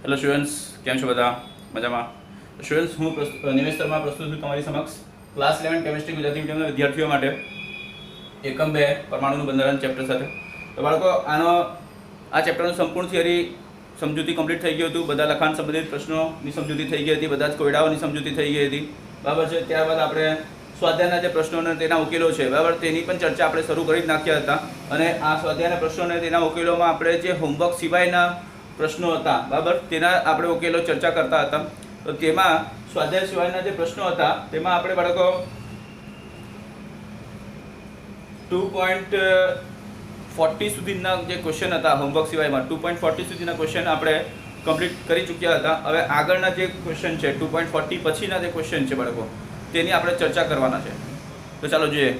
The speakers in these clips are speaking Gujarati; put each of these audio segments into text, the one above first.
હેલો સ્ટુડન્ટ્સ, કેમ છો બધા? મજામાં? સ્ટુડન્ટ્સ, હું નિમેશ શર્મા પ્રસ્તુત છું તમારી સમક્ષ ક્લાસ 11 કેમિસ્ટ્રી ગુજરાતી મીડિયમના વિદ્યાર્થીઓ માટે એકમ 2 પરમાણુનું બંધારણ ચેપ્ટર સાથે. તો બાળકો, આ ચેપ્ટરનું સંપૂર્ણ થિયરી સમજૂતી કમ્પ્લીટ થઈ ગયું હતું. બધા લખાણ સંબંધિત પ્રશ્નોની સમજૂતી થઈ ગઈ હતી, બધા જ કોયડાઓની સમજૂતી થઈ ગઈ હતી, બરાબર છે. ત્યારબાદ આપણે સ્વાધ્યાયના જે પ્રશ્નો અને તેના ઉકેલો છે, બરાબર, તેની પણ ચર્ચા આપણે શરૂ કરી જ નાખ્યા હતા. અને આ સ્વાધ્યાયના પ્રશ્નો અને તેના ઉકેલોમાં આપણે જે હોમવર્ક સિવાયના પ્રશ્નો હતા, બરાબર, તેના આપણે ઉકેલો ચર્ચા કરતા હતા. તો તેમાં સ્વાધ્યાય સિવાયના જે પ્રશ્નો હતા તેમાં આપણે બાળકો 2.40 સુધીના જે ક્વેશ્ચન હતા હોમવર્ક સિવાયમાં 2.40 સુધીના ક્વેશ્ચન આપણે કમ્પ્લીટ કરી ચૂક્યા હતા. હવે આગળના જે ક્વેશ્ચન છે 2.40 પછીના જે ક્વેશ્ચન છે બાળકો, તેની આપણે ચર્ચા કરવાના છે. તો ચાલો જોઈએ.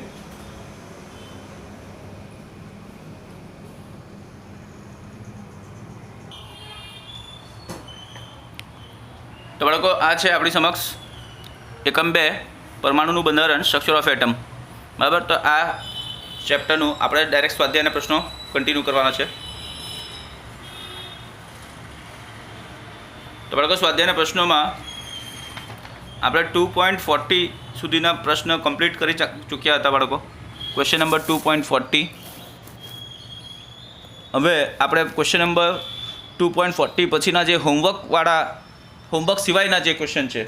તો બાળકો, આ છે આપણી સમક્ષ એકમ 2 પરમાણુનું બંધારણ, સ્ટ્રક્ચર ઓફ એટમ, બરાબર. તો આ ચેપ્ટરનું આપણે ડાયરેક્ટ સ્વાધ્યાયના પ્રશ્નો કન્ટિન્યુ કરવાના છે. તો બાળકો, સ્વાધ્યાયના પ્રશ્નોમાં આપણે 2.40 સુધીના પ્રશ્ન કમ્પ્લીટ કરી ચૂક્યા હતા બાળકો. Question number 2.40. હવે આપણે ક્વેશ્ચન નંબર 2.40 પછીના જે હોમવર્ક સિવાયના જે ક્વેશ્ચન છે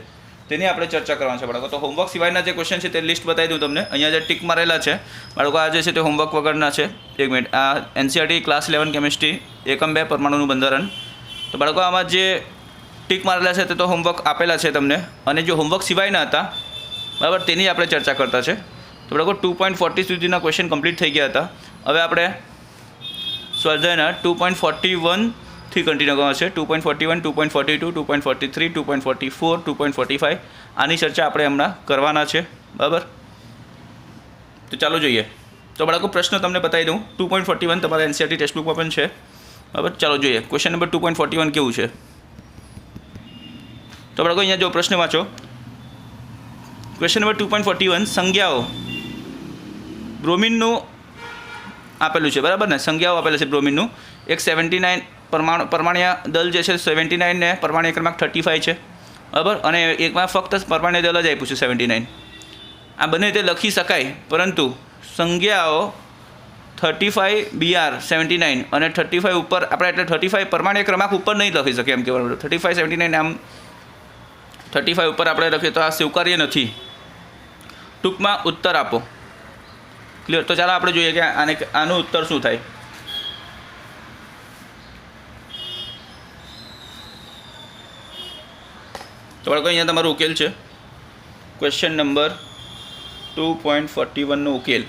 તેની આપણે ચર્ચા કરવાની છે બાળકો. તો હોમવર્ક સિવાયના જે ક્વેશ્ચન છે તે લિસ્ટ બતાવી દઉં તમને. અહીંયા જે ટીક મારેલા છે બાળકો, આ જે છે તે હોમવર્ક વગરના છે. એક મિનિટ. આ એનસીઈઆરટી ક્લાસ 11 કેમિસ્ટ્રી એકમ 2 પરમાણુનું બંધારણ. તો બાળકો, આમાં જે ટીક મારેલા છે તે તો હોમવર્ક આપેલા છે તમને, અને જો હોમવર્ક સિવાયના હતા, બરાબર, તેની આપણે ચર્ચા કરતા છે. તો બાળકો, 2.40 સુધીના ક્વેશ્ચન કમ્પ્લીટ થઈ ગયા હતા. હવે આપણે સ્વાધ્યાયના 2.41 થી કન્ટિન્યુ કરવાનો છે. 2.41, 2.42, 2.43, 2.44, 2.45 આની ચર્ચા આપણે હમણાં કરવાના છે, બરાબર. તો ચાલો જોઈએ. તો બાળકો, પ્રશ્ન તમને બતાવી દઉં. 2.41 તમારા એનસીઈઆરટી ટેક્સ્ટબુકમાં પણ છે, બરાબર. ચાલો જોઈએ ક્વેશ્ચન નંબર 2.41 કેવું છે. તો બાળકો, અહીંયા જો પ્રશ્ન વાંચો. Question number 2.41, સંજ્ઞાઓ. બ્રોમિનનું આપેલું છે, બરાબર ને? સંજ્ઞાઓ આપેલા છે બ્રોમિનનું. એક 79 પરમાણ્ય દળ જે છે 79 ને પરમાણ્ય ક્રમાંક 35 છે, બરાબર. અને એકમાં ફક્ત પરમાણ્ય દળ જ આપ્યું છે 79. આ બંને રીતે લખી શકાય, પરંતુ સંજ્ઞાઓ 35 BR 79 અને 35 ઉપર આપણે એટલે 35 પરમાણ્ય ક્રમાંક ઉપર નહીં લખી શકીએ એમ કહેવાનું. 35 79 આમ 35 ઉપર આપણે લખીએ તો આ સ્વીકાર્ય નથી. ટૂંકમાં ઉત્તર આપો. ક્લિયર? તો ચાલો આપણે જોઈએ કે આનું ઉત્તર શું થાય. તો બાળકો, અહીંયા તમારો ઉકેલ છે. ક્વેશ્ચન નંબર 2.41 નો ઉકેલ.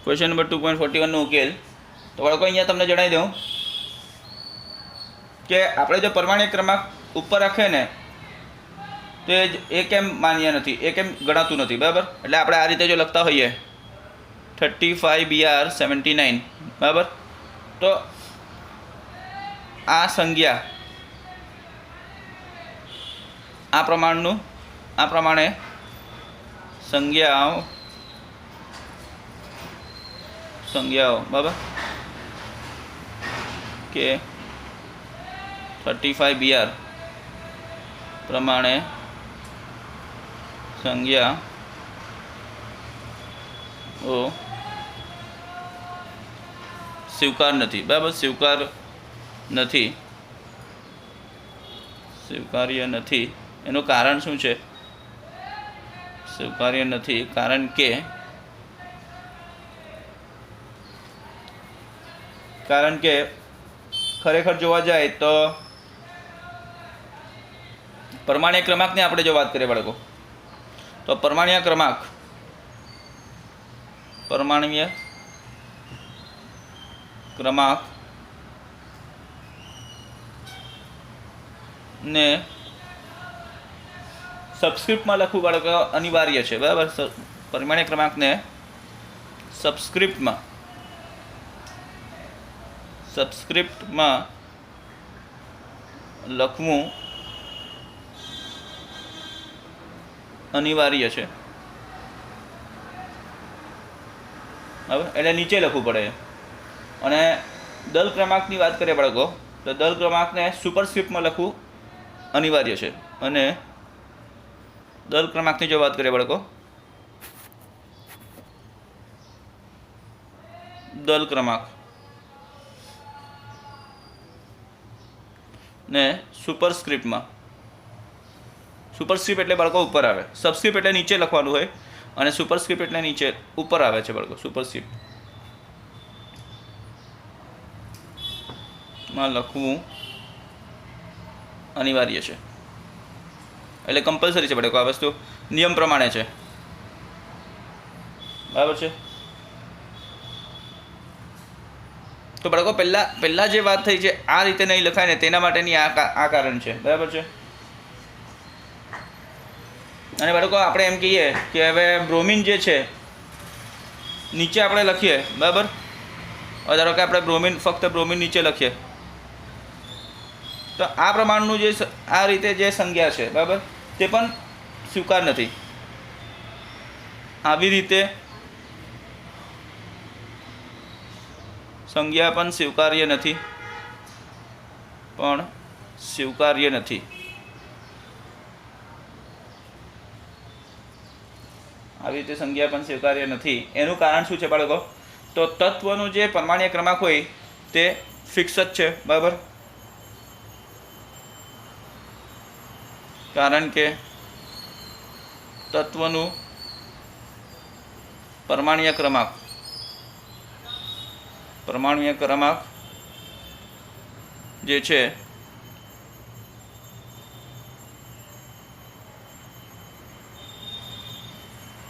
ક્વેશ્ચન નંબર 2.41 નો ઉકેલ. તો બાળકો, અહીંયા તમને જણાવી દઉં કે આપણે જો પરમાણ્ય ક્રમાંક ઉપર રાખે ને તો એ કેમ માન્ય નથી, એ કેમ ગણાતું નથી, બરાબર. એટલે આપણે આ રીતે જો લખતા હોઈએ 35 BR 79, બરાબર. તો આ સંજ્ઞા આ પ્રમાણે સંજ્ઞાઓ, બરાબર, કે 35 BR પ્રમાણે સંજ્ઞાઓ સ્વીકાર નથી, બરાબર. સ્વીકાર્ય નથી. એનું કારણ શું છે? સ્વીકાર્ય નથી કારણ કે ખરેખર જોવા જાય તો પરમાણ્ય ક્રમાંકની આપણે જો વાત કરીએ બાળકો, તો પરમાણ્ય ક્રમાંક ને સબસ્ક્રિપ્ટમાં લખવું બાળકો અનિવાર્ય છે, બરાબર. પરમાણ્ય ક્રમાંકને સબસ્ક્રિપ્ટમાં લખવું અનિવાર્ય છે. હવે એટલે નીચે લખવું પડે અને દળ ક્રમાંકની વાત કરીએ બાળકો તો દળ ક્રમાંકને સુપરસ્ક્રિપ્ટમાં લખવું અનિવાર્ય છે અને દળ ક્રમાંકની જો વાત કરીએ બાળકો દળ ક્રમાંક ને સુપરસ્ક્રિપ્ટમાં સુપરસ્ક્રિપ્ટ એટલે બાળકો ઉપર આવે, સબસ્ક્રિપ્ટ એટલે નીચે લખવાનું હોય અને સુપરસ્ક્રિપ્ટ એટલે નીચે ઉપર આવે છે બાળકો. સુપરસ્ક્રિપ્ટમાં લખવું અનિવાર્ય છે એટલે કમ્પલસરી છે બાળકો. આ વસ્તુ નિયમ પ્રમાણે છે, બરાબર છે. તો બાળકો પહેલાં જે વાત થઈ છે આ રીતે નહીં લખાય ને તેના માટેની આ કારણ છે, બરાબર છે. અને બાળકો આપણે એમ કહીએ કે હવે બ્રોમિન જે છે નીચે આપણે લખીએ, બરાબર. ધારો કે આપણે ફક્ત બ્રોમિન નીચે લખીએ તો આ પ્રમાણનું જે આ રીતે જે સંજ્ઞા છે, બરાબર, તે પણ સ્વીકાર નથી. આવી રીતે સંજ્ઞા પણ સ્વીકાર્ય નથી, આવી રીતે સંજ્ઞા પણ સ્વીકાર્ય નથી. એનું કારણ શું છે બાળકો? તો તત્વનું જે પરમાણ્વીય ક્રમાંક હોય તે ફિક્સ જ છે, બરાબર. કારણ કે તત્વનું પરમાણ્વીય ક્રમાંક જે છે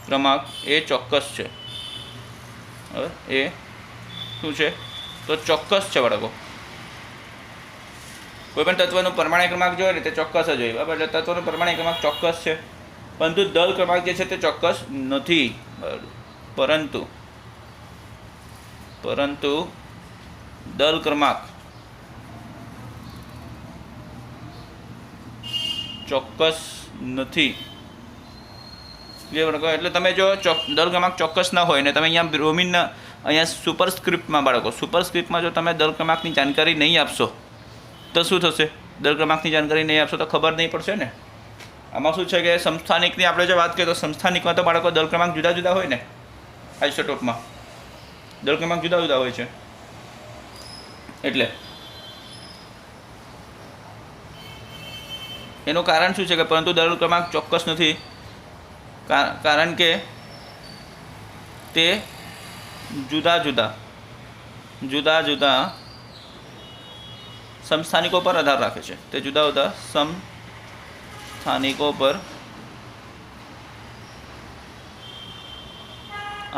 ક્રમાંક એ ચોક્કસ છે. હવે એ શું છે? તો ચોક્કસ છે બાળકો. કોઈ પણ તત્વનું પરમાણ્વીય ક્રમાંક જો હોય ને તે ચોક્કસ જ હોય, બરાબર. એટલે તત્વનું પરમાણ્વીય ક્રમાંક ચોક્કસ છે, પરંતુ દળ ક્રમાંક જે છે તે ચોક્કસ નથી. પરંતુ દળ ક્રમાંક ચોક્કસ નથી. એટલે તમે જો દળ ક્રમાંક ચોક્કસ ના હોય ને તમે અહીંયા બ્રોમિનના અહીંયા સુપરસ્ક્રિપ્ટમાં બાળકો સુપરસ્ક્રિપ્ટમાં જો તમે દળ ક્રમાંકની જાણકારી નહીં આપશો તો શું થશે? દળ ક્રમાંકની જાણકારી નહીં આપશો તો ખબર નહીં પડશે ને. આમાં શું છે કે સમસ્થાનિકની આપણે જો વાત કરીએ તો સમસ્થાનિકમાં તો બાળકો દળ ક્રમાંક જુદા જુદા હોય ને. આઇસોટોપમાં દળ ક્રમાંક જુદા જુદા હોય છે. એટલે એનું કારણ શું છે કે પરંતુ દળ ક્રમાંક ચોક્કસ નથી, કારણ કે તે જુદા જુદા સમસ્થાનિકો પર આધાર રાખે છે. તે જુદા જુદા સમસ્થાનિકો પર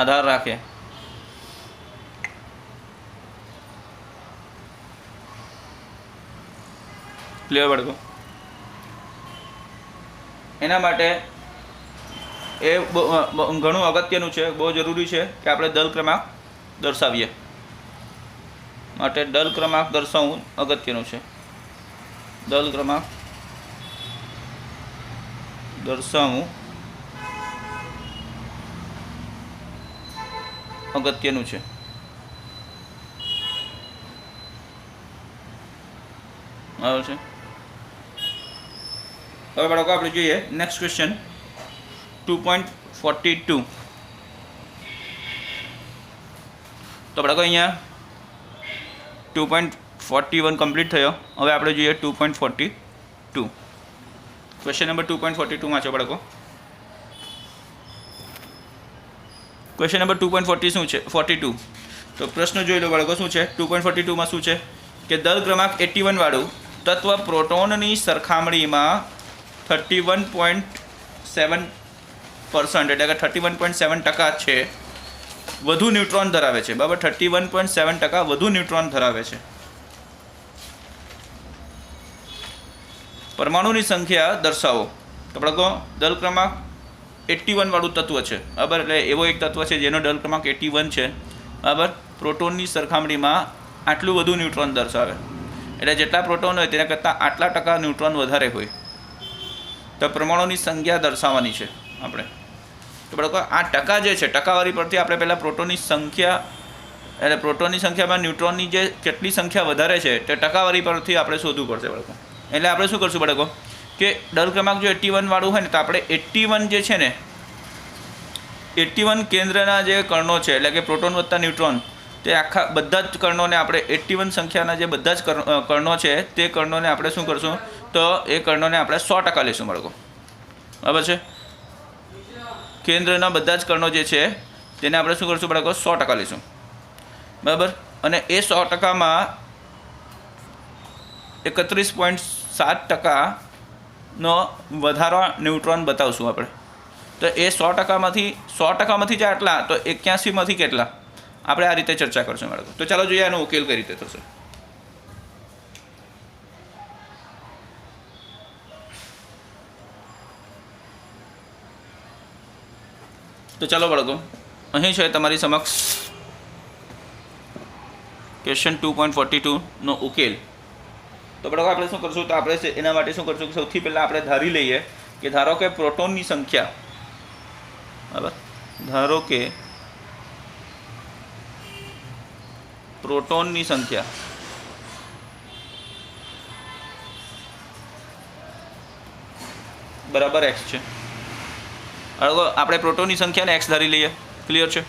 આધાર રાખે. ક્લિયર બાળકો? એના માટે એ ઘણું અગત્યનું છે, બહુ જરૂરી છે કે આપણે દળ ક્રમાંક દર્શાવીએ. માટે દળ ક્રમાંક દર્શાવવું અગત્યનું છે. દળ ક્રમાંક દર્શાવવું અગત્યનું છે. બરાબર છે. હવે બાળકો આપણે જોઈએ નેક્સ્ટ ક્વેશ્ચન 2.42. તો બાળકો અહીંયા 2.41 કમ્પ્લીટ થયો. હવે આપણે જોઈએ 2.42. ક્વેશ્ચન નંબર 2.42માં છે બાળકો. ક્વેશ્ચન નંબર 2.40 શું છે? 42. તો પ્રશ્ન જોઈ લો બાળકો. શું છે 2.42માં? શું છે કે દળ ક્રમાંક 81 વાળું તત્વ પ્રોટોનની સરખામણીમાં 31.7% એટલે કે 31.7% છે વધુ ન્યુટ્રોન ધરાવે છે. બરાબર, 31.7% વધુ ન્યુટ્રોન ધરાવે છે. પરમાણુની સંખ્યા દર્શાવો. તો બાળકો દળ ક્રમાંક 81 વાળું તત્વ છે, બરાબર. એટલે એવો એક તત્વ છે જેનો દળ ક્રમાંક 81 છે, બરાબર. પ્રોટોનની સરખામણીમાં આટલું વધુ ન્યુટ્રોન દર્શાવે. એટલે જેટલા પ્રોટોન હોય તેના કરતાં આટલા ટકા ન્યુટ્રોન વધારે હોય. તો પરમાણુની સંખ્યા દર્શાવવાની છે આપણે. તો બાળકો આ ટકા જે છે ટકાવારી પરથી આપણે પહેલાં પ્રોટોનની સંખ્યા એટલે પ્રોટોનની સંખ્યામાં ન્યુટ્રોનની જે કેટલી સંખ્યા વધારે છે તે ટકાવારી પરથી આપણે શોધવું પડશે બાળકો. એટલે આપણે શું કરશું બાળકો કે દળ ક્રમાંક જો 81 વાળું હોય ને તો આપણે 81 જે છે ને 81 કેન્દ્રના જે કર્ણો છે એટલે કે પ્રોટોન વત્તા ન્યુટ્રોન તે આખા બધા જ કર્ણોને આપણે 81 સંખ્યાના જે બધા જ કર્ણો છે તે કર્ણોને આપણે શું કરશું તો એ કર્ણોને આપણે 100% લઈશું બાળકો. બરાબર છે. કેન્દ્રના બધા જ કર્ણો જે છે તેને આપણે શું કરશું બાળકો 100% લઈશું. બરાબર. અને એ 100%માં 31.7%નો વધારો ન્યુટ્રોન બતાવશું આપણે. તો એ 100%માંથી જે આટલા તો 81માંથી કેટલા આપણે આ રીતે ચર્ચા કરશું બાળકો. તો ચાલો જોઈએ આનો ઉકેલ કઈ રીતે થશે. તો ચાલો બાળકો અહીં છે તમારી સમક્ષ ક્વેશ્ચન 2.42 નો ઉકેલ. તો બાળકો આપણે શું કરશું તો આપણે એના માટે શું કરશું સૌથી પહેલાં આપણે ધારી લઈએ કે ધારો કે પ્રોટોનની સંખ્યા બરાબર ધારો કે પ્રોટોનની સંખ્યા બરાબર x છે. આપણે પ્રોટોનની સંખ્યાને x ધારી લઈએ. ક્લિયર છે.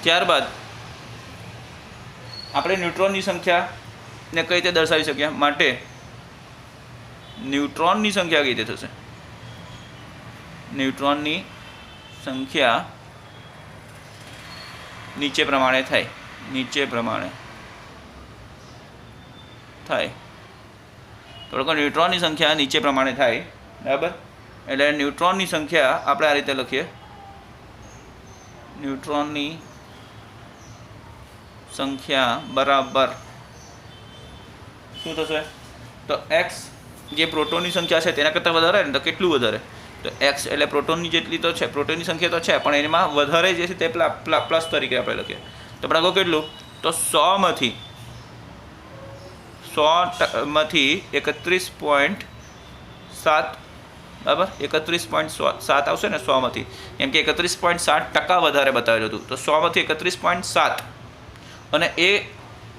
ત્યારબાદ આપણે ન્યુટ્રોનની સંખ્યાને કઈ રીતે દર્શાવી શકીએ માટે ન્યુટ્રોનની સંખ્યા કઈ રીતે થશે ન્યુટ્રોનની સંખ્યા નીચે પ્રમાણે થાય તો ન્યુટ્રોનની સંખ્યા નીચે પ્રમાણે થાય. બરાબર. એટલે ન્યુટ્રોનની સંખ્યા આપણે આ રીતે લખીએ ન્યુટ્રોનની સંખ્યા બરાબર શું થશે તો x જે પ્રોટોનની સંખ્યા છે તેના કરતાં વધારે ને તો કેટલું વધારે તો x એટલે પ્રોટોનની જેટલી તો છે પ્રોટોનની સંખ્યા તો છે પણ એમાં વધારે જે છે તે પ્લસ તરીકે આપણે લખીએ. તો આપણે કહો કેટલું તો 100માંથી 31.7 બરાબર 31.7 આવશે ને 100માંથી કેમ કે 31.7% વધારે બતાવેલું હતું તો 100માંથી 31.7 અને એ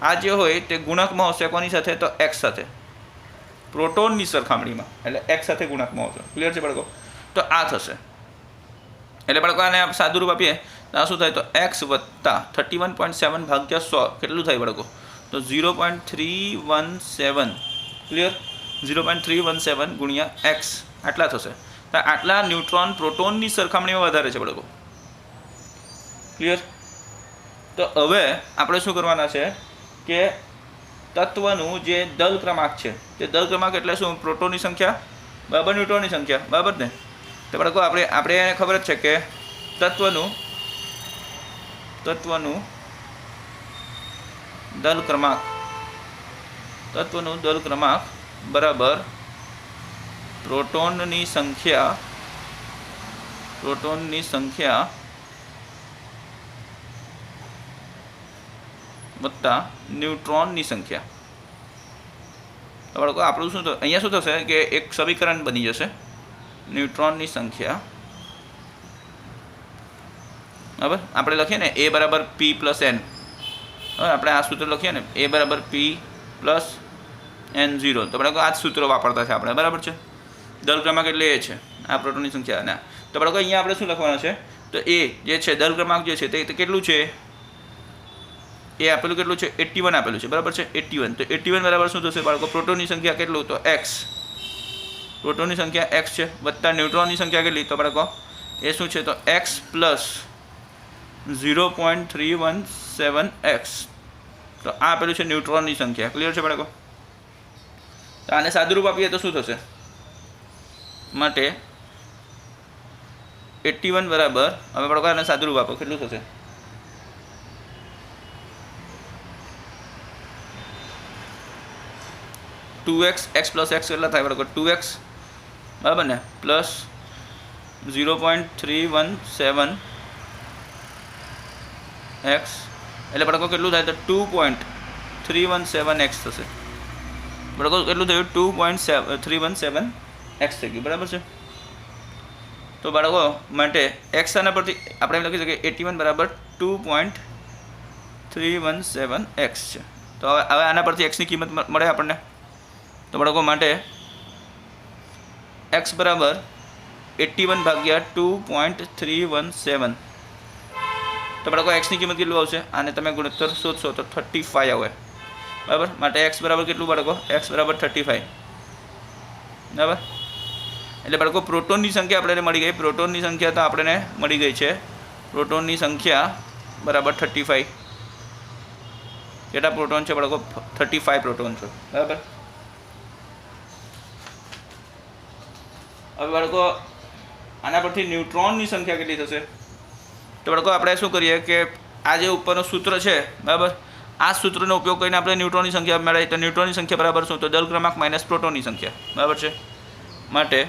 આ જે હોય તે ગુણકમાં હશે કોની સાથે તો x સાથે પ્રોટોનની સરખામણીમાં એટલે x સાથે ગુણકમાં હશે. ક્લિયર છે બાળકો. તો આ થશે એટલે બાળકો આને આપણે સાદું રૂપ આપીએ તો આ શું થાય તો x વત્તા 31.7 ભાગ્યા 100 કેટલું થાય બાળકો તો 0.317. ક્લિયર. 0.317 ગુણ્યા x આટલા થશે. તો આટલા ન્યુટ્રોન પ્રોટોનની સરખામણીમાં વધારે છે બાળકો. ક્લિયર. તો હવે આપણે શું કરવાના છે કે તત્વનું જે દળ ક્રમાંક છે તે દળ ક્રમાંક એટલે શું પ્રોટોનની સંખ્યા બરાબર ન્યુટ્રોનની સંખ્યા બરાબર ને. તો બાળકો આપણે એને ખબર જ છે કે તત્વનું દળ ક્રમાંક બરાબર પ્રોટોનની સંખ્યા વત્તા ન્યુટ્રોનની સંખ્યા. તો બાળકો આપણું શું અહીંયા શું થશે કે એક સમીકરણ બની જશે ન્યુટ્રોનની સંખ્યા બરાબર આપણે લખીએ ને a બરાબર p પ્લસ n. હવે આપણે આ સૂત્ર લખીએ ને a બરાબર p પ્લસ n0. તો બાળકો આ જ સૂત્રો વાપરતા છે આપણે બરાબર છે. દળ ક્રમાંક એટલે એ છે આ પ્રોટોનની સંખ્યા ના. તો બાળકો અહીંયા આપણે શું લખવાના છે તો એ જે છે દળ ક્રમાંક જે છે તે કેટલું છે એ આપેલું કેટલું છે 81 આપેલું છે બરાબર છે 81. તો 81 બરાબર શું થશે બાળકો પ્રોટોનની સંખ્યા કેટલું તો x પ્રોટોનની સંખ્યા x છે વત્તા ન્યુટ્રોનની સંખ્યા કેટલી તો બાળકો એ શું છે તો x પ્લસ 0.317x. તો આ આપેલું છે ન્યુટ્રોનની સંખ્યા. ક્લિયર છે બાળકો. તો આને સાદુરૂપ આપીએ તો શું થશે માટે 81 બરાબર હવે બાળકો આને સાદુરૂપ આપો કેટલું થશે 2x x પ્લસ x કેટલા થાય બાળકો 2x બરાબર ને પ્લસ 0.317 x એટલે બાળકો કેટલું થાય તો 2.317 x થશે બાળકો કેટલું થયું 2.317 x થઈ ગયું બરાબર છે. તો બાળકો માટે એક્સ આના પરથી આપણે એમ લખી શકીએ 81 બરાબર 2.317 એક્સ છે. તો હવે આના પરથી એક્સની કિંમત મળે આપણને. તો બાળકો માટે એક્સ બરાબર 81 ભાગ્યા 2.317. તો બાળકો એક્સની કિંમત કેટલું આવશે? આને તમે ગુણોત્તર શોધશો તો 35 આવે. બરાબર. માટે એક્સ બરાબર કેટલું બાળકો? એક્સ બરાબર 35. બરાબર. એટલે બાળકો પ્રોટોનની સંખ્યા આપણને મળી ગઈ. પ્રોટોનની સંખ્યા તો આપણને મળી ગઈ છે. પ્રોટોનની સંખ્યા બરાબર 35. કેટલા પ્રોટોન છે બાળકો? 35 પ્રોટોન છે. બરાબર. હવે બાળકો આના પરથી ન્યુટ્રોનની સંખ્યા કેટલી થશે? તો બાળકો આપણે શું કરીએ કે આ જે ઉપરનું સૂત્ર છે, બરાબર, આ સૂત્રનો ઉપયોગ કરીને આપણે ન્યુટ્રોનની સંખ્યા મેળવીએ. તો ન્યુટ્રોનની સંખ્યા બરાબર શું? તો દળ ક્રમાંક માઇનસ પ્રોટોનની સંખ્યા. બરાબર છે. માટે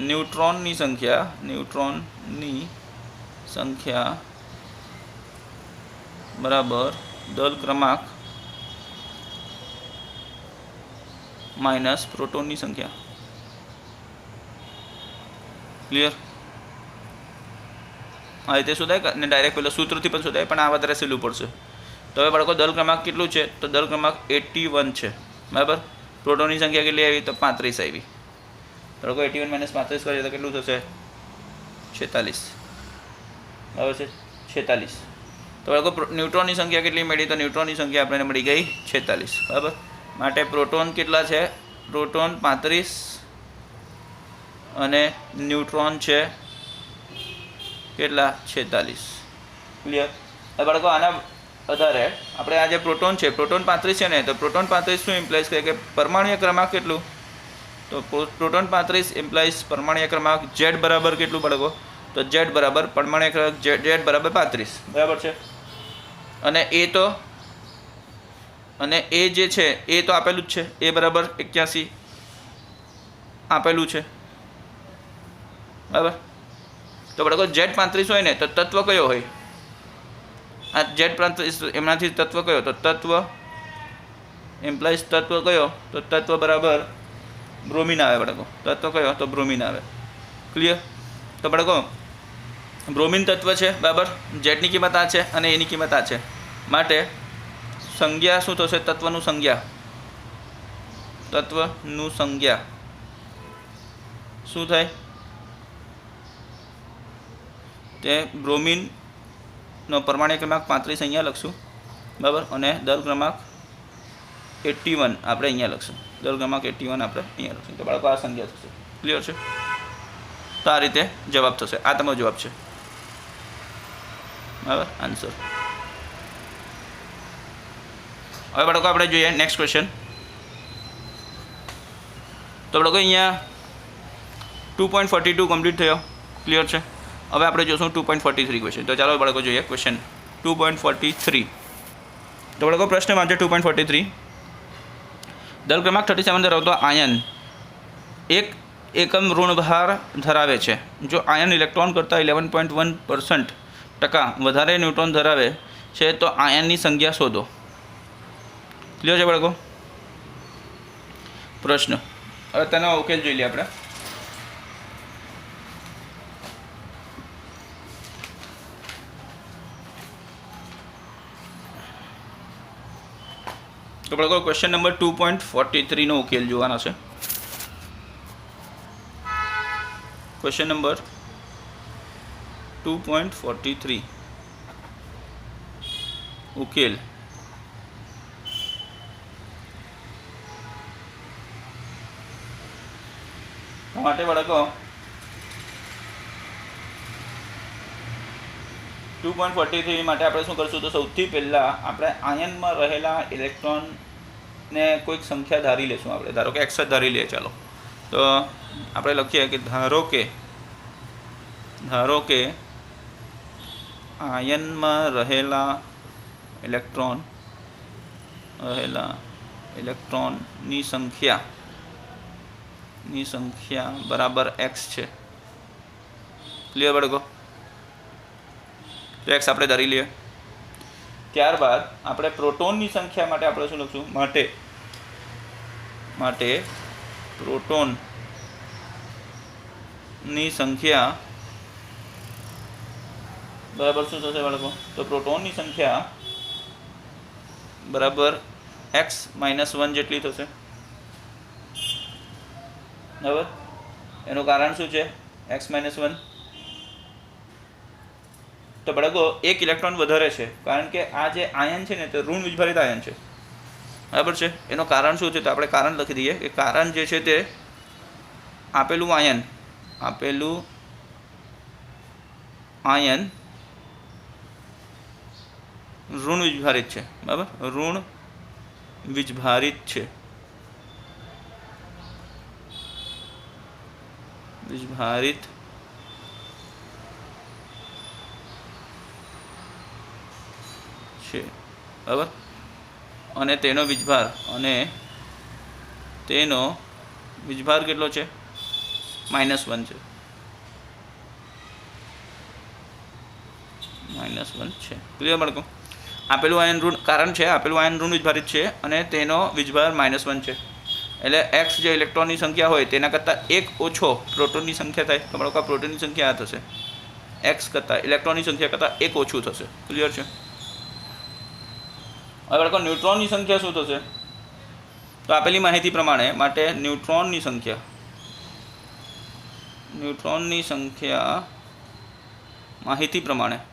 ન્યુટ્રોનની સંખ્યા બરાબર દળ ક્રમાંક માઇનસ પ્રોટોનની સંખ્યા. ક્લિયર? આ રીતે શોધાય ને ડાયરેક્ટ પેલા સૂત્રથી પણ શોધાય, પણ આ વધારે સહેલું પડશે. તો હવે બાળકો દળ ક્રમાંક કેટલું છે? તો દળ ક્રમાંક 81 છે. બરાબર. પ્રોટોનની સંખ્યા કેટલી આવી? તો 35 આવી. બાળકો 81 માઇનસ 35 કરીએ તો કેટલું થશે? 46. બરાબર છે. 46. તો બાળકો ન્યુટ્રોનની સંખ્યા કેટલી મળી? તો ન્યુટ્રોનની સંખ્યા આપણને મળી ગઈ 46. બરાબર. માટે પ્રોટોન કેટલા છે? પ્રોટોન 35 અને ન્યુટ્રોન છે કેટલા? 46. ક્લિયર? હવે બાળકો આના આધારે આપણે આ જે પ્રોટોન છે, પ્રોટોન 35 છે ને, તો પ્રોટોન 35 શું ઇમ્પ્લાઇઝ કરે કે પરમાણુય ક્રમાંક કેટલું? તો પ્રોટોન 35 ઇમ્પ્લાઇઝ પરમાણુય ક્રમાંક Z બરાબર કેટલું બાળકો? તો Z બરાબર પરમાણુય ક્રમાંક Z બરાબર 35. બરાબર છે. અને એ જે છે એ તો આપેલું જ છે. એ બરાબર 81 આપેલું છે. બરાબર. તો બાળકો Z35 હોય ને તો તત્વ કયો હોય? આ Z35 એમનાથી તત્વ કયો? તો તત્વ એમ્પ્લાઇઝ તત્વ કયો? તો તત્વ બરાબર બ્રોમિન આવે બાળકો. તત્વ કયો? તો બ્રોમિન આવે. ક્લિયર? તો બાળકો બ્રોમિન તત્વ છે. બરાબર. ઝેડની કિંમત આ છે અને એની કિંમત આ છે. માટે સંજ્ઞા શું થશે? તત્વનું સંજ્ઞા શું થાય? તે બ્રોમિનનો પરમાણુ ક્રમાંક 35 અહીંયા લખશું. બરાબર. અને દળ ક્રમાંક 81 આપણે અહીંયા લખશું. દળ ક્રમાંક 81 આપણે અહીંયા લખશું. તો બાળકો આ સંજ્ઞા થશે. ક્લિયર છે? તો આ રીતે જવાબ થશે. આ તમારો જવાબ છે. બરાબર. આન્સર. હવે બાળકો આપણે જોઈએ નેક્સ્ટ ક્વેશ્ચન. તો બાળકો અહીંયા 2.42 કમ્પ્લીટ થયો. ક્લિયર છે? હવે આપણે જોઈશું 2.43 ક્વેશ્ચન. તો ચાલો બાળકો જોઈએ ક્વેશ્ચન 2.43. તો બાળકો પ્રશ્ન વાંચો 2.43. દળ ક્રમાંક 37 ધરાવતો આયન એક એકમ ઋણભાર ધરાવે છે. જો આયન ઇલેક્ટ્રોન કરતાં 11.1% વધારે ન્યુટ્રોન ધરાવે છે તો આયનની સંખ્યા શોધો. ક્લિયર છે બાળકો? પ્રશ્ન. હવે તેનો ઉકેલ જોઈ લઈએ આપણે. તો બાળકો ક્વેશ્ચન નંબર 2.43 નો ઉકેલ જોવાનો છે. ક્વેશ્ચન નંબર 2.43 ઉકેલ. માટે બાળકો 2.43 માટે આપણે શું કરશું? તો સૌથી પહેલાં આપણે આયનમાં રહેલા ઇલેક્ટ્રોનને કોઈક સંખ્યા ધારી લેશું. આપણે ધારો કે x જ ધારી લઈએ. ચાલો તો આપણે લખીએ કે ધારો કે આયનમાં રહેલા ઇલેક્ટ્રોનની સંખ્યા બરાબર x છે. ક્લિયર બાળકો? તો x આપણે ધારી લઈએ. ત્યારબાદ આપણે પ્રોટોનની સંખ્યા માટે આપણે શું લખશું? માટે ની સંખ્યા બરાબર શું થશે બાળકો? તો પ્રોટોનની સંખ્યા બરાબર x-1 જેટલી થશે. બરાબર, એનું કારણ શું છે? x-1. તો બાળકો એક ઇલેક્ટ્રોન વધારે છે, કારણ કે આ જે આયન છે ને તે ઋણ વીજભારિત આયન છે. બરાબર છે. એનું કારણ શું છે? તો આપણે કારણ લખી દઈએ કે કારણ જે છે તે આપેલું આયન ઋણ વીજભારિત છે. બરાબર, ઋણ વીજભારિત છે. વીજભારિત છે. બરાબર, અને તેનો વીજભાર કેટલો છે? -1 છે. -1 છે. ક્લિયર બાળકો? આપેલું આયન ઋણ કારણ છે, આપેલું આયન ઋણ વીજભારિત છે અને તેનો વીજભાર -1 છે. એટલે x જે ઇલેક્ટ્રોનની સંખ્યા હોય તેના કરતાં 1 ઓછો પ્રોટોનની સંખ્યા થાય. તો બાળકો પ્રોટોનની સંખ્યા આ થશે, x કરતાં ઇલેક્ટ્રોનની સંખ્યા કરતાં 1 ઓછું થશે. ક્લિયર છે? હવે બાળકો ન્યુટ્રોનની સંખ્યા શું થશે? તો આપેલી માહિતી પ્રમાણે માટે ન્યુટ્રોનની સંખ્યા માહિતી પ્રમાણે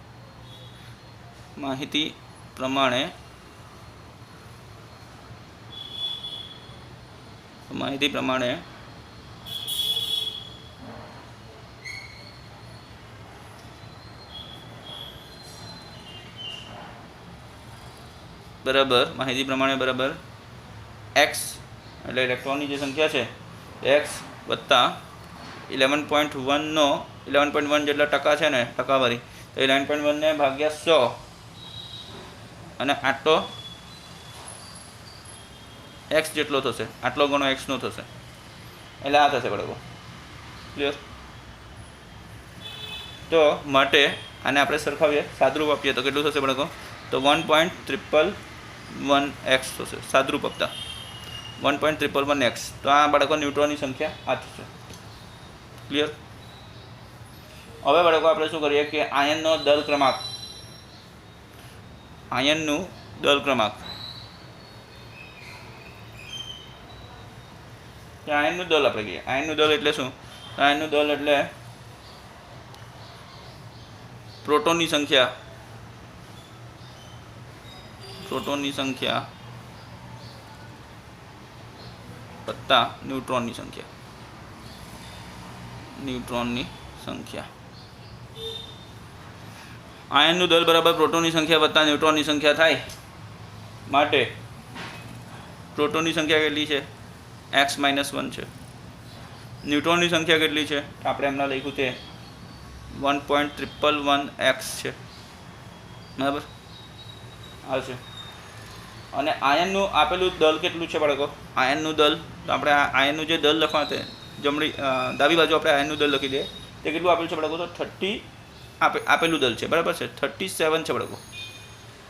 બરાબર x એટલે ઇલેક્ટ્રોનની જે સંખ્યા છે x વત્તા 11.1 જેટલા ટકા છે ને ટકાવારી, તો 11.1 ને ભાગ્યા 100 અને આટલો x જેટલો થશે, આટલો ગણો x નો થશે. એટલે આ થશે બાળકો. ક્લિયર? તો માટે આને આપણે સરખાવીએ, સાદરૂપ આપીએ તો કેટલું થશે બાળકો? તો 1.111x થશે. સાદરૂપ આપતા 1.111x. તો આ બાળકો ન્યુટ્રોનની સંખ્યા આ થશે. ક્લિયર? હવે બાળકો આપણે શું કરીએ કે આયનનું દળ ક્રમાંક આયનનું દળ આપણે કહીએ. આયનનું દળ એટલે શું? આયનનું દળ એટલે પ્રોટોનની સંખ્યા વત્તા ન્યુટ્રોનની સંખ્યા. આયનનું દળ બરાબર પ્રોટોનની સંખ્યા વત્તા ન્યુટ્રોનની સંખ્યા થાય. માટે પ્રોટોનની સંખ્યા કેટલી છે? x-1 છે. ન્યુટ્રોનની સંખ્યા કેટલી છે? આપણે એમના લખ્યું તે 1.111x છે. બરાબર, આવશે. અને આયનનું આપેલું દળ કેટલું છે બાળકો? આયનનું દળ, તો આપણે આયનનું જે દળ લખવા તે ડાબી બાજુ આપણે આયનનું દળ લખી દઈએ. તે કેટલું આપેલું છે બાળકો? તો 30 આપેલું દળ છે. બરાબર છે, 37 છે બાળકો.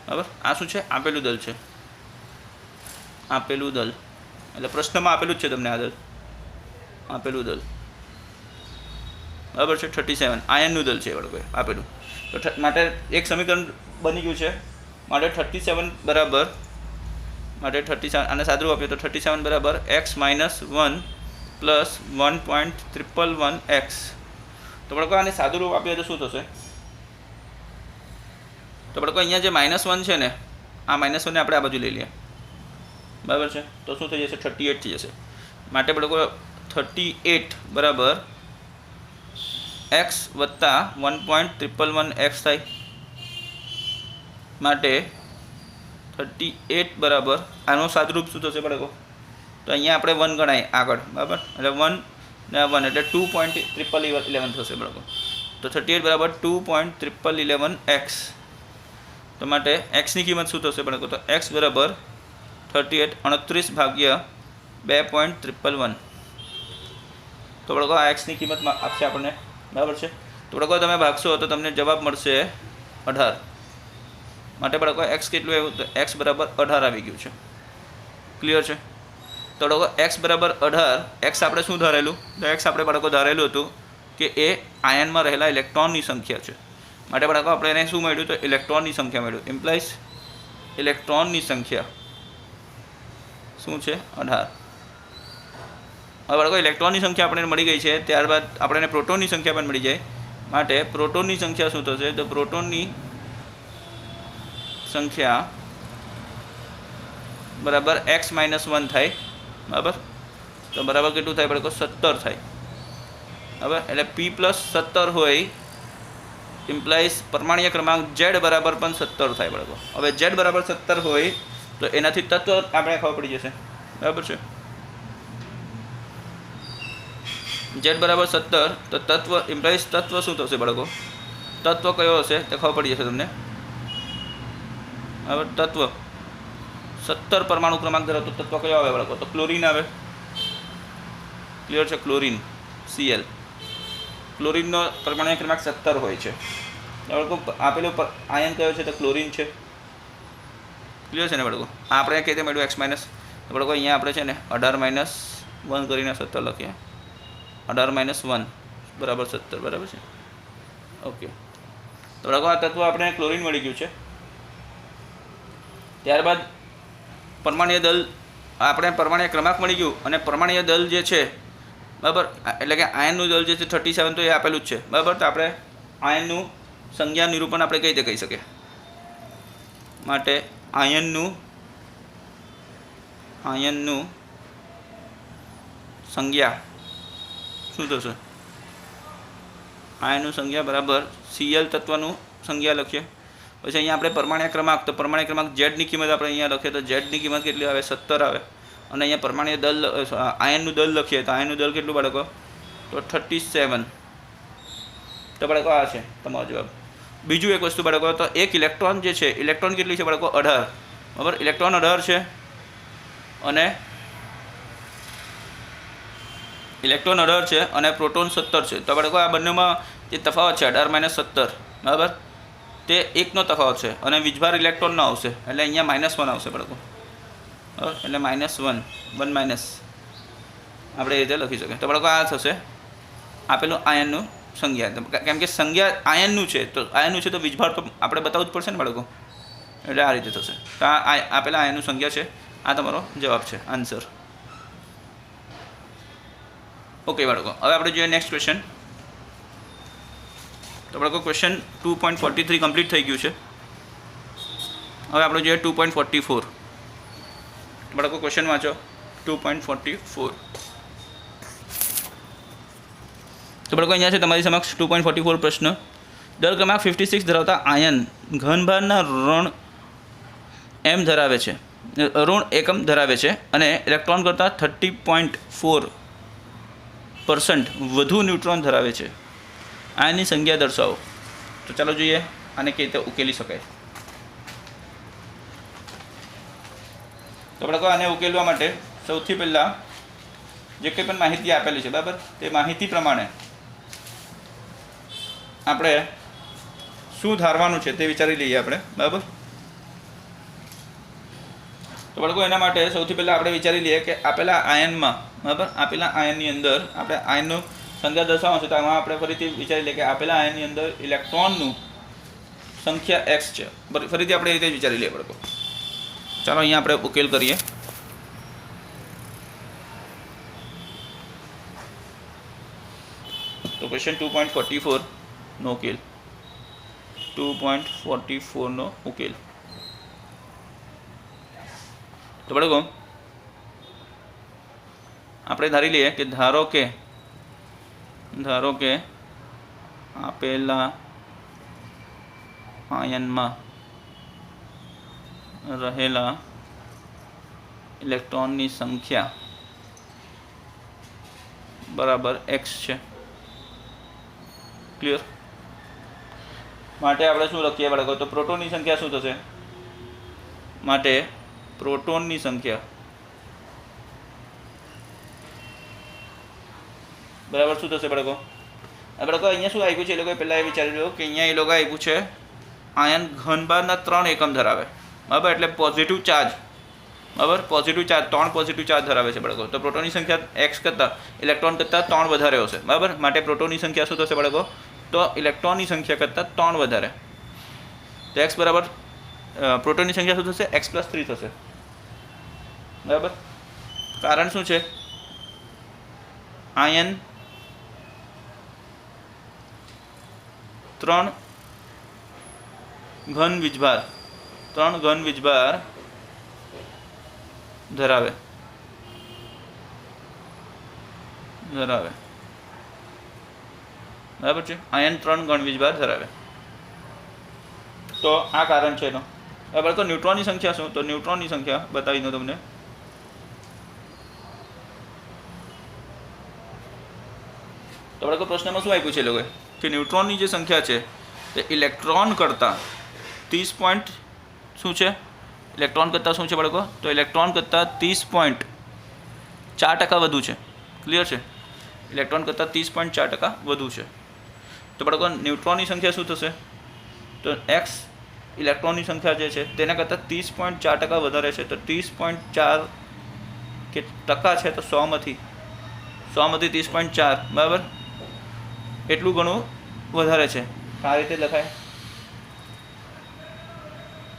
બરાબર, આ શું છે? આપેલું દળ છે. આપેલું દળ એટલે પ્રશ્નમાં આપેલું જ છે તમને આ દળ, આપેલું દળ. બરાબર છે, 37 આયનનું દળ છે બાળકો આપેલું. તો માટે એક સમીકરણ બની ગયું છે. માટે 37 બરાબર આને સાદું આપીએ તો 37 બરાબર x-1 પ્લસ 1.111x. તો બાળકો આને સાદું રૂપ આપીએ તો શું થશે? તો બાળકો અહીંયા જે -1 છે ને, આ -1 ને આપણે આ બાજુ લઈ લઈએ. બરાબર છે, તો શું થઈ જશે? 38 થઈ જશે. માટે બાળકો 38 બરાબર x વત્તા 1.111x થાય. માટે 38 બરાબર આનું સાદુરૂપ શું થશે બાળકો? તો અહીંયા આપણે 1 ગણાય આગળ. બરાબર, એટલે 1 ને 1 એટલે 2.1111 થશે બાળકો. તો 38 બરાબર 2.1111x. તો માટે એક્સની કિંમત શું થશે બાળકો? તો x બરાબર 38 ભાગ્યા 2.111. તો બાળકો આ એક્સની કિંમત આપશે આપણને. બરાબર છે. તો બાળકો તમે ભાગશો તો તમને જવાબ મળશે 18. માટે બાળકો એક્સ કેટલું આવ્યું? તો એક્સ બરાબર 18 આવી ગયું છે. ક્લિયર છે? તો બાળકો એક્સ બરાબર 18. એક્સ આપણે શું ધારેલું? તો એક્સ આપણે બાળકો ધારેલું હતું કે એ આયનમાં રહેલા ઇલેક્ટ્રોનની સંખ્યા છે. માટે બાળકો આપણે એને શું મળ્યું? તો ઇલેક્ટ્રોનની સંખ્યા મળ્યું. ઇમ્પ્લાઇઝ ઇલેક્ટ્રોનની સંખ્યા શું છે? 18. હવે બાળકો ઇલેક્ટ્રોનની સંખ્યા આપણને મળી ગઈ છે, ત્યારબાદ આપણને પ્રોટોનની સંખ્યા પણ મળી જાય. માટે પ્રોટોનની સંખ્યા શું થશે? તો પ્રોટોનની સંખ્યા બરાબર x-1 થાય. બરાબર, તો બરાબર કેટલું થાય બાળકો? 17 થાય. બરાબર, એટલે p+17 હોય ઇમ્પ્લાઇઝ પરમાણ્વીય ક્રમાંક z બરાબર પણ 17 થાય બાળકો. હવે z બરાબર 17 હોય તો એનાથી તત્વ આપણે ખબર પડી જશે. બરાબર છે, z બરાબર 17 તો તત્વ ઇમ્પ્લાઇઝ તત્વ શું થશે બાળકો? તત્વ કયો હશે તે ખબર પડી જશે તમને. બરાબર, તત્વ 17 પરમાણુ ક્રમાંક ધરાવતો તત્વ કયો આવે બાળકો? તો ક્લોરીન આવે. ક્લિયર છે? Chlorine, Cl. ક્લોરીનનો પરમાણુ ક્રમાંક 17 હોય છે. બાળકો આપેલો આયન કયો છે? તો ક્લોરીન છે. ક્લિયર છે ને બાળકો? આપણે કઈ રીતે મળ્યું? x-. તો બાળકો અહીંયા આપણે છે ને 18-1 કરીને 17 લખીએ. 18-1 બરાબર 17. બરાબર છે, ઓકે. તો બાળકો આ તત્વ આપણે ક્લોરીન મળી ગયું છે. ત્યારબાદ પરમાણ્વીય દળ આપણે પરમાણ્વીય ક્રમાંક મળી ગયું અને પરમાણ્વીય દળ જે છે બરાબર, એટલે કે આયનનું દળ જે છે 37 તો એ આપેલું જ છે. બરાબર, તો આપણે આયનનું સંજ્ઞા નિરૂપણ આપણે કઈ રીતે કહી શકીએ? માટે આયનનું સંજ્ઞા શું થશે? આયનનું સંજ્ઞા બરાબર Cl તત્વનું સંજ્ઞા લખીએ. પછી અહીંયા આપણે પરમાણ્વીય ક્રમાંક, તો પરમાણ્વીય ક્રમાંક z ની કિંમત આપણે અહીંયા લખીએ તો z ની કિંમત કેટલી આવે? 17 આવે. અને અહીંયા પરમાણ્વીય દળ આયનનું દળ લખીએ તો આયનનું દળ કેટલું બાળકો? તો 37. તો બાળકો આ છે તમારો જવાબ. બીજું એક વસ્તુ બાળકો, તો એક ઇલેક્ટ્રોન જે છે, ઇલેક્ટ્રોન કેટલી છે બાળકો? 18. બરાબર, ઇલેક્ટ્રોન 18 છે અને ઇલેક્ટ્રોન 18 છે અને પ્રોટોન 17 છે. તો બાળકો આ બંનેમાં જે તફાવત છે 18-17 બરાબર, તે 1નો તફાવત છે અને વીજભાર ઇલેક્ટ્રોનનો આવશે એટલે અહીંયા -1 આવશે બાળકો. બરાબર, એટલે -1 1- આપણે એ રીતે લખી શકીએ. તો બાળકો આ થશે આપેલું આયનનું સંજ્ઞા. કેમ કે સંજ્ઞા આયનનું છે તો આયનનું છે તો વીજભાર તો આપણે બતાવવું જ પડશે ને બાળકો, એટલે આ રીતે થશે. તો આ આપેલા આયનનું સંજ્ઞા છે. આ તમારો જવાબ છે, આન્સર. ઓકે બાળકો, હવે આપણે જોઈએ નેક્સ્ટ ક્વેશ્ચન. તો બાળકો ક્વેશ્ચન 2.43 કમ્પ્લીટ થઈ ગયું છે. હવે આપણે જોઈએ 2.44. બાળકો ક્વેશ્ચન વાંચો 2.44. તો બાળકો અહીંયા છે તમારી સમક્ષ 2.44 પ્રશ્ન. દળ ક્રમાંક 56 ધરાવતા આયન ઘનભારના ઋણ m ધરાવે છે, ઋણ એકમ ધરાવે છે અને ઇલેક્ટ્રોન કરતાં 30.4% વધુ ન્યુટ્રોન ધરાવે છે. આની સંખ્યા દર્શાવો. તો ચાલો જોઈએ આને કેવી રીતે ઉકેલી શકાય. તો બાળકો આને ઉકેલવા માટે સૌથી પહેલાં જે કંઈ પણ માહિતી આપેલી છે બરાબર, તે માહિતી પ્રમાણે આપણે શું ધારવાનું છે તે વિચારી લઈએ આપણે. બરાબર, તો બાળકો એના માટે સૌથી પહેલાં આપણે વિચારી લઈએ કે આપેલા આયનમાં બરાબર, આપેલા આયનની અંદર આપણે આયનનું સંખ્યા દર્શાવવાનું છે. તો આમાં આપણે ફરીથી વિચારી લઈએ કે આપેલા આયનની અંદર ઇલેક્ટ્રોનનું સંખ્યા x છે. ફરીથી આપણે એ રીતે વિચારી લઈએ બાળકો. ચાલો અહીંયા આપણે ઉકેલ કરીએ. તો ક્વેશ્ચન 2.44 નો ઉકેલ. 2.44 નો ઉકેલ. તો બાળકો આપણે ધારી લઈએ કે ધારો કે આપેલા આયનમાં રહેલા ઇલેક્ટ્રોનની સંખ્યા બરાબર x છે. ક્લિયર? માટે આપણે શું લખીએ બાળકો? તો પ્રોટોનની સંખ્યા શું થશે? માટે પ્રોટોનની સંખ્યા બરાબર શું થશે બાળકો? બાળકો અહીંયા શું આપ્યું છે? એ લોકોએ પહેલાં એ વિચારી લો કે અહીંયા એ લોકો આપ્યું છે આયન ઘનભારના 3 એકમ ધરાવે. બરાબર, એટલે પોઝિટિવ ચાર્જ બરાબર, પોઝિટિવ ચાર્જ 3 પોઝિટિવ ચાર્જ ધરાવે છે બાળકો. તો પ્રોટોનની સંખ્યા એક્સ કરતાં ઇલેક્ટ્રોન કરતાં 3 વધારે હશે. બરાબર, માટે પ્રોટોનની સંખ્યા શું થશે બાળકો? તો ઇલેક્ટ્રોનની સંખ્યા કરતાં 3 વધારે. તો એક્સ બરાબર પ્રોટોનની સંખ્યા શું થશે? x+3 થશે. બરાબર, કારણ શું છે? આયન 3 ઘન વીજભાર ધરાવે. બરાબર છે, આયન 3 ઘન વીજભાર ધરાવે. તો આ કારણ છે એનો. બરાબર, તો ન્યુટ્રોનની સંખ્યા શું? તો ન્યુટ્રોનની સંખ્યા બતાવી દઉં તમને. તો બાળકો પ્રશ્નમાં શું આપ્યું છે લોકોએ કે ન્યુટ્રોનની જે સંખ્યા છે તે ઇલેક્ટ્રોન કરતાં 30 શું છે? ઇલેક્ટ્રોન કરતાં શું છે બાળકો? તો ઇલેક્ટ્રોન કરતાં 30.4% વધુ છે. ક્લિયર છે? ઇલેક્ટ્રોન કરતાં 30.4% વધુ છે. તો બાળકો ન્યુટ્રોનની સંખ્યા શું થશે? તો એક્સ ઇલેક્ટ્રોનની સંખ્યા જે છે તેના કરતાં 30.4% વધારે છે. તો 30.4 કે ટકા છે તો 100માંથી 30.4 બરાબર એટલું ઘણું વધારે છે. આ રીતે લખાય.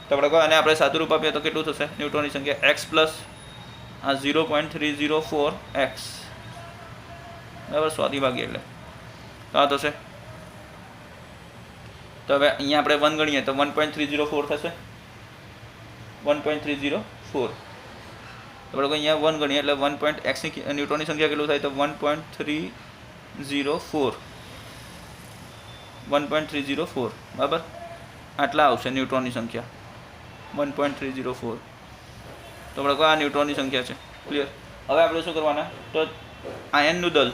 તો બાળકો આને આપણે સાદું રૂપ આપીએ તો કેટલું થશે? ન્યુટ્રોનની સંખ્યા એક્સ પ્લસ આ 0.304x બરાબર 100 ભાગીએ એટલે આ થશે. તો હવે અહીંયા આપણે 1 ગણીએ તો 1.304 થશે. 1.304. તો બાળકો અહીંયા 1 ગણીએ એટલે 1.x ની ન્યુટ્રોનની સંખ્યા કેટલું થાય? તો 1.304 બરાબર આટલા આવશે ન્યુટ્રોનની સંખ્યા 1.304. તો બાળકો આ ન્યુટ્રોનની સંખ્યા છે. ક્લિયર? હવે આપણે શું કરવાના? તો આયનનું દળ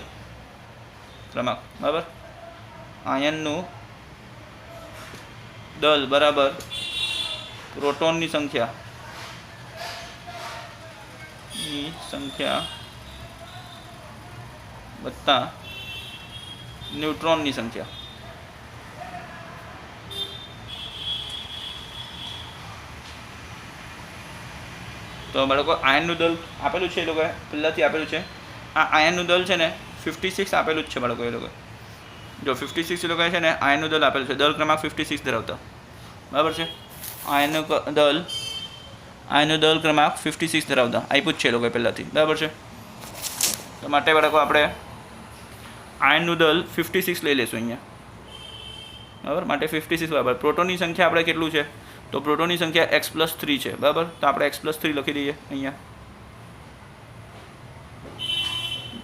ક્રમાંક બરાબર આયનનું દળ બરાબર પ્રોટોનની સંખ્યા વત્તા ન્યુટ્રોનની સંખ્યા. તો બાળકો આયનનું દળ આપેલું છે એ લોકોએ પહેલાંથી આપેલું છે. આ આયનનું દળ છે ને 56 આપેલું જ છે બાળકો. એ લોકો જો 56 એ લોકો છે ને આયનનું દળ આપેલું છે. દળ ક્રમાંક 56 ધરાવતા બરાબર છે. આયનનું દળ ક્રમાંક 56 ધરાવતા આપ્યું જ છે એ લોકો પહેલાંથી બરાબર છે. તો માટે બાળકો આપણે આયનનું દળ 56 લઈ લઈશું અહીંયા બરાબર. માટે 56 બરાબર પ્રોટોનની સંખ્યા આપણે કેટલું છે? તો પ્રોટોનની સંખ્યા x+3 છે બરાબર. તો આપણે x+3 લખી દઈએ અહીંયા.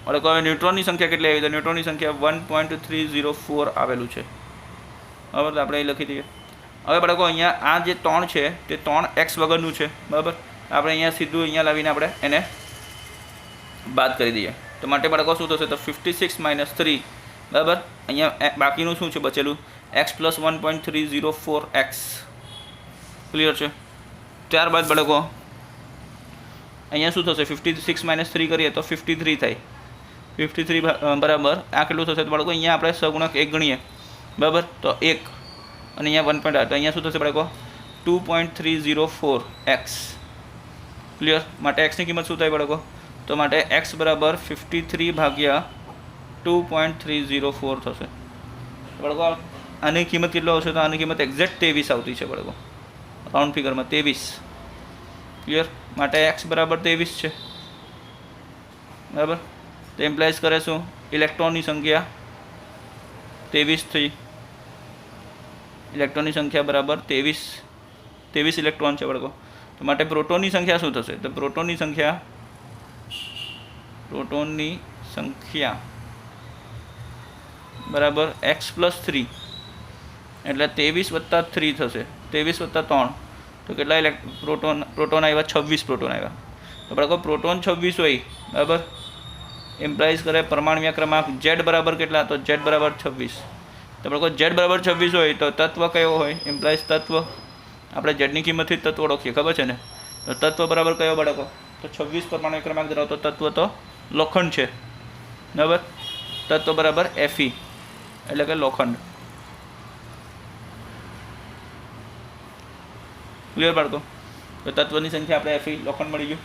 બાળકો હવે ન્યુટ્રોનની સંખ્યા કેટલી આવી? તો ન્યુટ્રોનની સંખ્યા 1.304 આવેલું છે બરાબર. તો આપણે એ લખી દઈએ. હવે બાળકો અહીંયા આ જે 3 છે તે 3x વગરનું છે બરાબર. આપણે અહીંયા સીધું અહીંયા લાવીને આપણે એને બાદ કરી દઈએ. તો માટે બાળકો શું થશે? તો 56 - 3 બરાબર. અહીંયા બાકીનું શું છે બચેલું? x + 1.304x. ક્લિયર છે? ત્યારબાદ બાળકો અહીંયા શું થશે? 56 - 3 કરીએ તો 53 થાય. 53 બરાબર આ કેટલું થશે? તો બાળકો અહીંયા આપણે સગુણક 1 ગણીએ બરાબર. તો 1 અને અહીંયા 1.8 તો અહીંયા શું થશે બાળકો? 2.304x. ક્લિયર? માટે એક્સની કિંમત શું થાય બાળકો? તો માટે x બરાબર 53 ભાગ્યા 2.304 થશે. બાળકો આની કિંમત કેટલો આવશે? તો આની કિંમત એક્ઝેક્ટ 23 આવતી છે બાળકો. રાઉન્ડ ફિગરમાં 23. ક્લિયર? માટે x બરાબર 23 છે બરાબર. તો એમ્પ્લાઇઝ કરે શું? ઇલેક્ટ્રોનની સંખ્યા 23 થઈ. ઇલેક્ટ્રોનની સંખ્યા બરાબર 23 ઇલેક્ટ્રોન છે બાળકો. તો માટે પ્રોટોનની સંખ્યા શું થશે? તો પ્રોટોનની સંખ્યા બરાબર x+3 એટલે 23 + 3 થશે. 23 + 3 તો કેટલા પ્રોટોન આવ્યા? 26 પ્રોટોન આવ્યા. તો બાળકો પ્રોટોન 26 હોય બરાબર એમ્પ્લાઇઝ કરે પરમાણ્વીય ક્રમાંક z બરાબર કેટલા? તો z બરાબર 26. તો બાળકો z બરાબર 26 હોય તો તત્વ કયો હોય? એમ્પ્લાઇઝ તત્વ આપણે zની કિંમતથી તત્વ ઓળખીએ ખબર છે ને. તો તત્વ બરાબર કયો બાળકો? તો 26 પરમાણ્વીય ક્રમાંક ધરાવતો તત્વ તો લોખંડ છે બરાબર. તત્વ બરાબર Fe એટલે કે લોખંડ. ક્લિયર બાળકો? તો તત્વની સંખ્યા આપણે Fe લોખંડ મળી ગયું.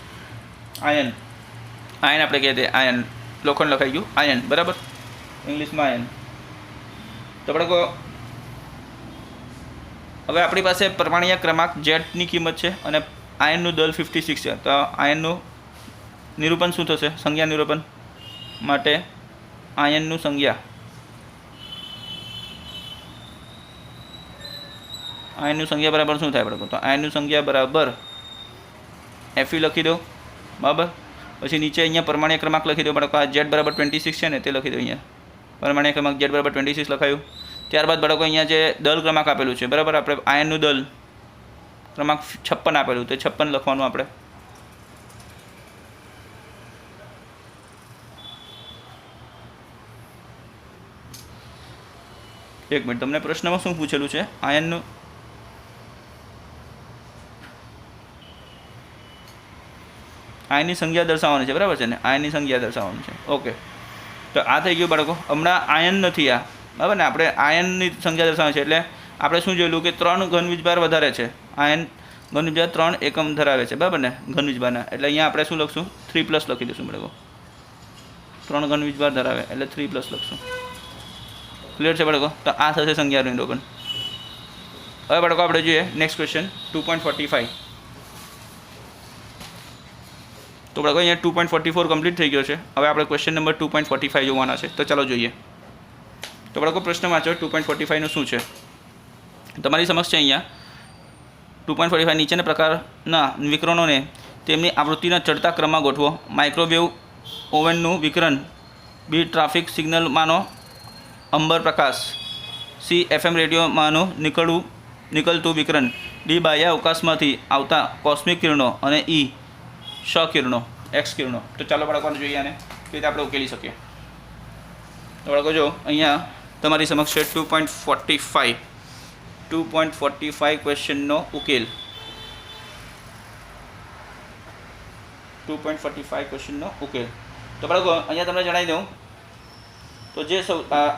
આયન આપણે કહીએ તે આયન, લોખંડ લખાઈ ગયું આયન, બરાબર, ઇંગ્લિશમાં આયન. તો આપણે હવે આપણી પાસે પરમાણ્વીય ક્રમાંક Z ની કિંમત છે અને આયનનું દળ 56 છે. તો આયનનું નિરૂપણ શું થશે? સંજ્ઞા નિરૂપણ માટે આયનનું સંજ્ઞા, આયનનું સંજ્ઞા બરાબર શું થાય આપણે? તો આયનનું સંજ્ઞા બરાબર Fe લખી દો, બરાબર. પછી નીચે અહીંયા પરમાણ્વીય ક્રમાંક લખી દો. બાળકો આ Z બરાબર 26 છે ને તે લખી દો. અહીંયા પરમાણ્વીય ક્રમાંક Z બરાબર 26 લખાયું. ત્યારબાદ બાળકો અહીંયા જે દળ ક્રમાંક આપેલું છે, બરાબર, આપણે આયનનું દળ ક્રમાંક 56 આપેલું, તો 56 લખવાનું આપણે. એક મિનિટ, તમને પ્રશ્નમાં શું પૂછેલું છે? આયનનું આયનની સંખ્યા દર્શાવવાની છે, બરાબર છે ને? આયનની સંખ્યા દર્શાવવાની છે. ઓકે, તો આ થઈ ગયું બાળકો. હમણાં આયન નથી આ, બરાબર ને? આપણે આયનની સંખ્યા દર્શાવવાની છે એટલે આપણે શું જોયેલું કે 3 ઘન વીજભાર વધારે છે. આયન ઘન વીજભાર 3 એકમ ધરાવે છે, બરાબર ને, ઘન વીજભારના. એટલે અહીંયા આપણે શું લખશું? 3+ લખી દઈશું બાળકો. 3 ઘન વીજભાર ધરાવે એટલે 3+ લખશું. ક્લિયર છે બાળકો? તો આ થશે સંખ્યાનું નિરૂપણ. હવે બાળકો આપણે જોઈએ નેક્સ્ટ ક્વેશ્ચન 2.45. તો બાળકો અહીંયા 2.44 કમ્પ્લીટ થઈ ગયો છે. હવે આપણે ક્વેશ્ચન નંબર 2.45 જોવાના છે. તો ચાલો જોઈએ. તો બાળકો પ્રશ્ન વાંચો 2.45 નું શું છે તમારી સમક્ષ છે. અહીંયા 2.45 નીચેના પ્રકારના વિકરણોને તેમની આવૃત્તિના ચડતા ક્રમમાં ગોઠવો. માઇક્રોવેવ ઓવનનું વિકરણ, બી ટ્રાફિક સિગ્નલમાંનો અંબર પ્રકાશ, સી FM રેડિયોમાંનું નીકળતું વિકરણ, ડી બાહ્ય અવકાશમાંથી આવતા કોસ્મિક કિરણો અને ઈ ક્ષ-કિરણો, એક્સ કિરણો. તો ચાલો બાળકોને જોઈએ આને કેવી રીતે આપણે ઉકેલી શકીએ. તો બાળકો જો અહીંયા તમારી સમક્ષ છે 2.45 ક્વેશ્ચનનો ઉકેલ. 2.45 ક્વેશ્ચનનો ઉકેલ. તો બાળકો અહીંયા તમને જણાવી દઉં તો જે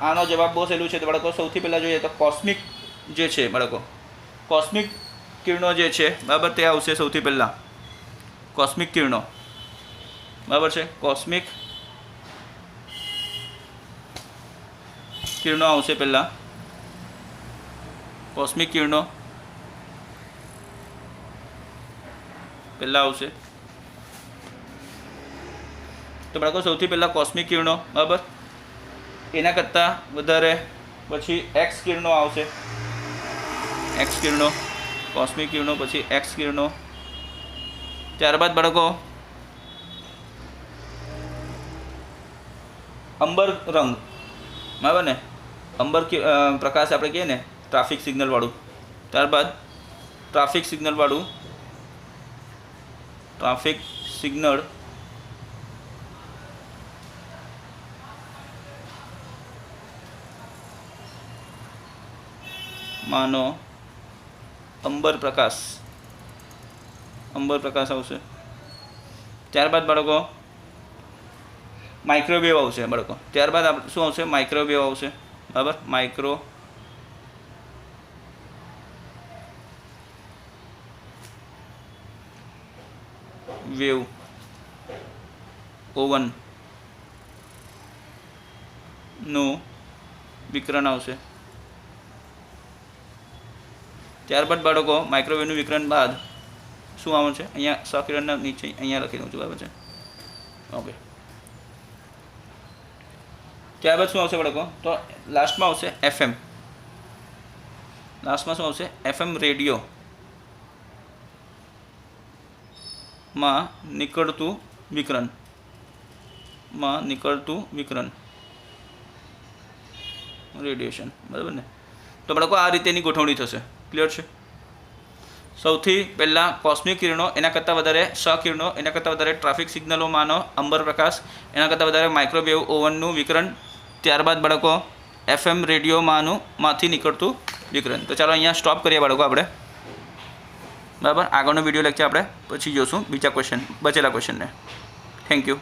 આનો જવાબ બહુ સહેલું છે. તો બાળકો સૌથી પહેલાં જોઈએ તો કોસ્મિક જે છે બાળકો, કોસ્મિક કિરણો જે છે, બરાબર, તે આવશે સૌથી પહેલાં. કોસ્મિક કિરણો, બરાબર છે, કોસ્મિક કિરણો આવશે પહેલાં. કોસ્મિક કિરણો પહેલાં આવશે. તો બાળકો સૌથી પહેલાં કોસ્મિક કિરણો, બરાબર. એના કરતાં વધારે પછી એક્સ કિરણો આવશે. એક્સ કિરણો, કોસ્મિક કિરણો, પછી એક્સ કિરણો. ત્યારબાદ બાળકો અંબર રંગ, બરાબર ને, અંબર પ્રકાશ આપણે કહીએ ને, ટ્રાફિક સિગ્નલવાળું. ત્યારબાદ ટ્રાફિક સિગ્નલવાળું, ટ્રાફિક સિગ્નલ માનો અંબર પ્રકાશ આવશે. ત્યારબાદ બાળકો માઇક્રોવેવ આવશે બાળકો. ત્યારબાદ શું આવશે? માઇક્રોવેવ આવશે, બરાબર. માઇક્રોવેવ ઓવનનું વિકરણ આવશે. ત્યારબાદ બાળકો માઇક્રોવેવનું વિકરણ બાદ શું આવે છે? અહીંયા સકિરણના નીચે અહીંયા લખી દઉં છું, બરાબર છે. ઓકે, ત્યારબાદ શું આવશે બાળકો? તો લાસ્ટમાં આવશે FM. લાસ્ટમાં શું આવશે? FM રેડિયોમાં નીકળતું વિકરણ, રેડિયેશન, બરાબર ને? તો બાળકો આ રીતેની ગોઠવણી થશે. ક્લિયર છે? સૌથી પહેલાં કોસ્મિક કિરણો, એના કરતાં વધારે ક્ષ-કિરણો, એના કરતાં વધારે ટ્રાફિક સિગ્નલોમાંનો અંબર પ્રકાશ, એના કરતાં વધારે માઇક્રોવેવ ઓવનનું વિકરણ. ત્યારબાદ બાળકો FM રેડિયોમાંથી નીકળતું વિકરણ. તો ચાલો અહીંયા સ્ટોપ કરીએ બાળકો આપણે, બરાબર. આગળનો વિડીયો લેક્ચર આપણે પછી જોઈશું બીજા ક્વેશ્ચન, બચેલા ક્વેશ્ચનને. Thank you.